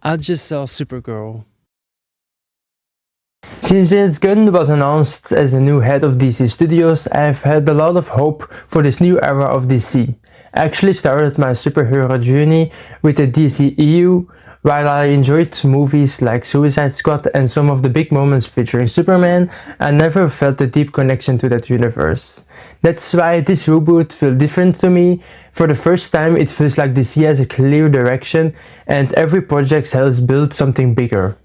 I just saw Supergirl. Since James Gunn was announced as the new head of DC Studios, I've had a lot of hope for this new era of DC. I actually started my superhero journey with the DC EU. While I enjoyed movies like Suicide Squad and some of the big moments featuring Superman, I never felt a deep connection to that universe. That's why this reboot feels different to me. For the first time, it feels like DC has a clear direction and every project helps build something bigger.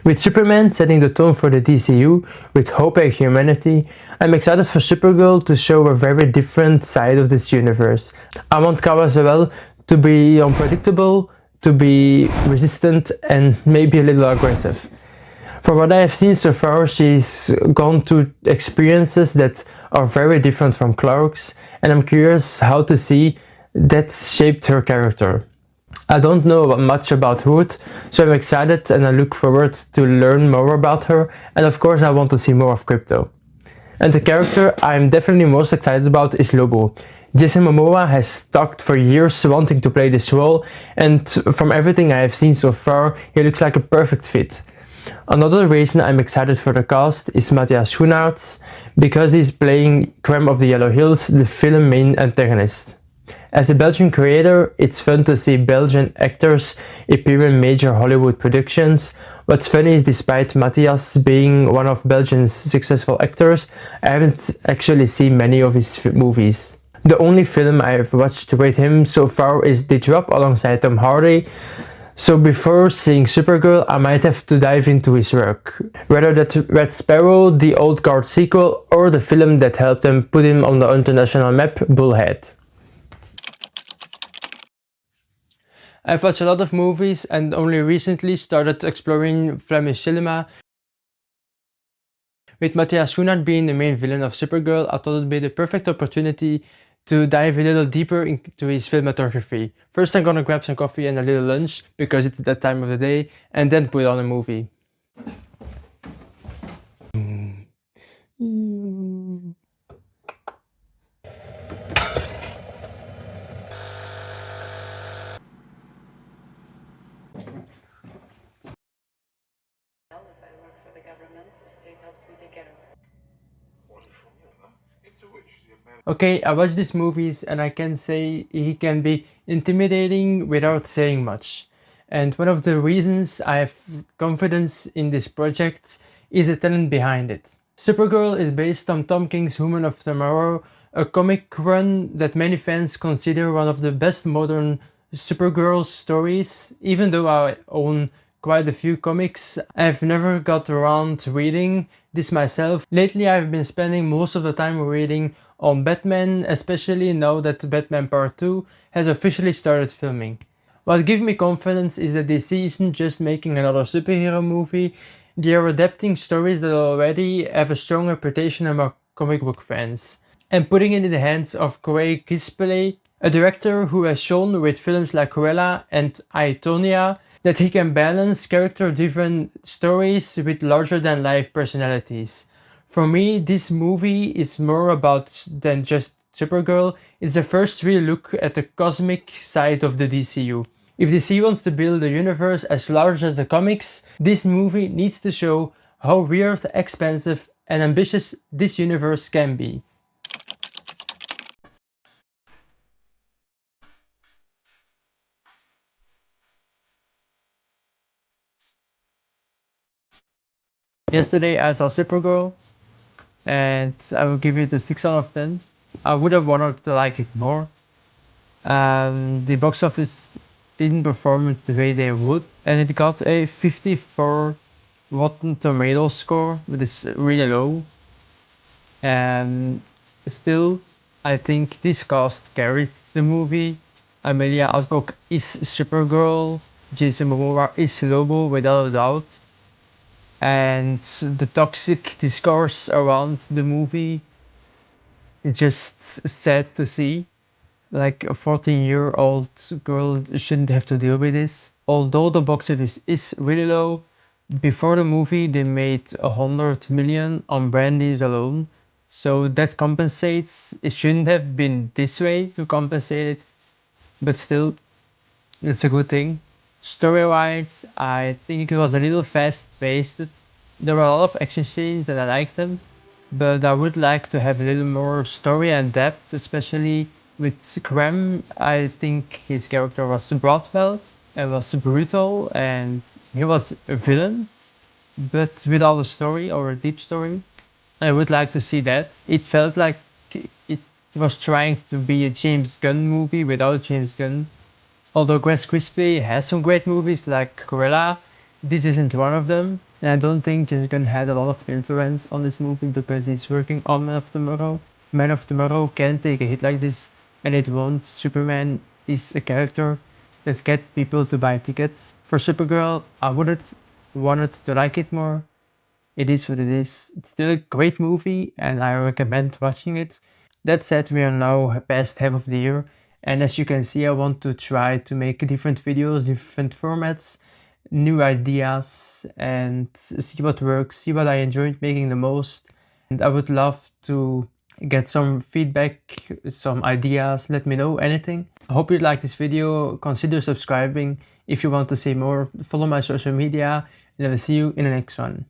With Superman setting the tone for the DCU with hope and humanity, I'm excited for Supergirl to show a very different side of this universe. I want Kara as well to be unpredictable, to be resistant, and maybe a little aggressive. From what I have seen so far, she's gone through experiences that are very different from Clark's, and I'm curious how to see that shaped her character. I don't know much about Hood, so I'm excited and I look forward to learn more about her, and of course I want to see more of Crypto. And the character I'm definitely most excited about is Lobo. Jason Momoa has talked for years wanting to play this role, and from everything I have seen so far, he looks like a perfect fit. Another reason I'm excited for the cast is Matthias Schoenaerts, because he's playing Creme of the Yellow Hills, the film main antagonist. As a Belgian creator, it's fun to see Belgian actors appear in major Hollywood productions. What's funny is despite Matthias being one of Belgium's successful actors, I haven't actually seen many of his movies. The only film I've watched with him so far is The Drop alongside Tom Hardy, so before seeing Supergirl I might have to dive into his work. Whether that's Red Sparrow, the Old Guard sequel, or the film that helped him put him on the international map, Bullhead. I've watched a lot of movies and only recently started exploring Flemish cinema. With Matthias Schoenaerts being the main villain of Supergirl, I thought it would be the perfect opportunity to dive a little deeper into his filmography. First I'm gonna grab some coffee and a little lunch, because it's that time of the day, and then put on a movie. If I work for the government, the state helps me take care of it. Okay, I watched these movies and I can say he can be intimidating without saying much. And one of the reasons I have confidence in this project is the talent behind it. Supergirl is based on Tom King's Woman of Tomorrow, a comic run that many fans consider one of the best modern Supergirl stories. Even though I own quite a few comics, I've never got around reading this myself. Lately I've been spending most of the time reading on Batman, especially now that Batman Part 2 has officially started filming. What gives me confidence is that DC isn't just making another superhero movie, they are adapting stories that already have a strong reputation among comic book fans, and putting it in the hands of Craig Gillespie, a director who has shown with films like Cruella and I, Tonya that he can balance character-driven stories with larger-than-life personalities. For me, this movie is more about than just Supergirl. It's the first real look at the cosmic side of the DCU. If DC wants to build a universe as large as the comics, this movie needs to show how weird, expansive, and ambitious this universe can be. Yesterday I saw Supergirl, and I will give it a 6 out of 10. I would have wanted to like it more. The box office didn't perform the way they would, and it got a 54 Rotten Tomatoes score, which is really low. And still, I think this cast carried the movie. Amelia Outlook is Supergirl, Jason Momoa is Lobo without a doubt, and the toxic discourse around the movie is just sad to see. Like a 14-year-old girl shouldn't have to deal with this. Although the box office is really low, before the movie they made 100 million on brandies alone. So that compensates. It shouldn't have been this way to compensate it, but still, it's a good thing. Story-wise, I think it was a little fast-paced. There were a lot of action scenes and I liked them, but I would like to have a little more story and depth, especially with Graham. I think his character was Broadwell and was brutal and he was a villain, but without a story or a deep story. I would like to see that. It felt like it was trying to be a James Gunn movie without James Gunn. Although Grass Crispy has some great movies like Gorilla, this isn't one of them. And I don't think James Gunn had a lot of influence on this movie because he's working on Man of Tomorrow. Man of Tomorrow can't take a hit like this, and it won't. Superman is a character that gets people to buy tickets. For Supergirl, I would've wanted to like it more. It is what it is. It's still a great movie and I recommend watching it. That said, we are now past half of the year, and as you can see, I want to try to make different videos, different formats, new ideas, and see what works, see what I enjoyed making the most. And I would love to get some feedback, some ideas, let me know anything. I hope you liked this video. Consider subscribing if you want to see more. Follow my social media, and I will see you in the next one.